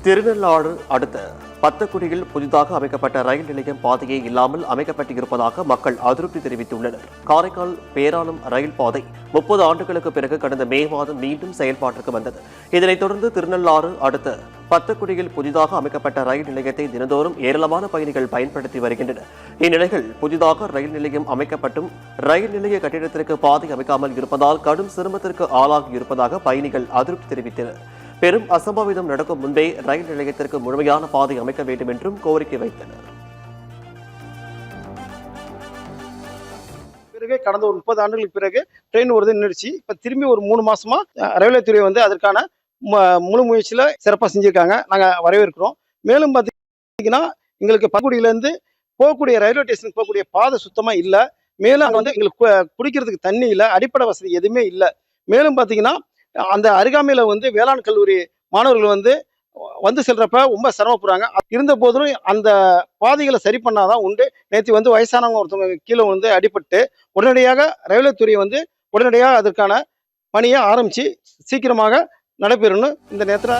திருநள்ளாறு அடுத்த பத்தக்குடியில் புதிதாக அமைக்கப்பட்ட ரயில் நிலையம் பாதையே இல்லாமல் அமைக்கப்பட்டிருப்பதாக மக்கள் அதிருப்தி தெரிவித்துள்ளனர். காரைக்கால் பேராலம் ரயில் பாதை 30 ஆண்டுகளுக்கு பிறகு கடந்த மே மாதம் மீண்டும் செயல்பாட்டிற்கு வந்தது. இதனைத் தொடர்ந்து திருநள்ளாறு அடுத்த பத்தக்குடியில் புதிதாக அமைக்கப்பட்ட ரயில் நிலையத்தை தினந்தோறும் ஏராளமான பயணிகள் பயன்படுத்தி வருகின்றனர். இந்நிலையில் புதிதாக ரயில் நிலையம் அமைக்கப்பட்டும் ரயில் நிலைய கட்டிடத்திற்கு பாதை அமைக்காமல் இருப்பதால் கடும் சிரமத்திற்கு ஆளாகி இருப்பதாக பயணிகள் அதிருப்தி தெரிவித்தனர். பெரும் அசம்பாவிதம் நடக்கும் முன்பே ரயில் நிலையத்திற்கு முழுமையான பாதை அமைக்க வேண்டும் என்றும் கோரிக்கை வைத்தனர். பிறகு கடந்த ஒரு 30 ஆண்டுகளுக்கு பிறகு ட்ரெயின் வருது நின்றுச்சு. இப்ப திரும்பி ஒரு 3 மாசமா ரயில்வே துறை அதற்கான முழு முயற்சியில சிறப்பாக செஞ்சிருக்காங்க. நாங்க வரவேற்கிறோம். மேலும் பாத்தீங்கன்னா எங்களுக்கு பகுதியிலிருந்து போகக்கூடிய ரயில்வே ஸ்டேஷனுக்கு போகக்கூடிய பாதை சுத்தமா இல்ல. மேலும் அங்க எங்களுக்கு குடிக்கிறதுக்கு தண்ணி இல்ல, அடிப்படை வசதி எதுவுமே இல்ல. மேலும் பாத்தீங்கன்னா அந்த அருகாமையில வேளாண் கல்லூரி மாணவர்கள் வந்து செல்றப்ப ரொம்ப சிரமப்படுறாங்க. இருந்த போதிலும் அந்த பாதைகளை சரி பண்ணாதான் உண்டு. நேற்று வயசானவங்க ஒருத்தவங்க கீழே அடிபட்டு உடனடியாக ரயில்வே துறை உடனடியாக அதற்கான பணியை ஆரம்பிச்சு சீக்கிரமாக நடைபெறணும் இந்த நேரத்தில்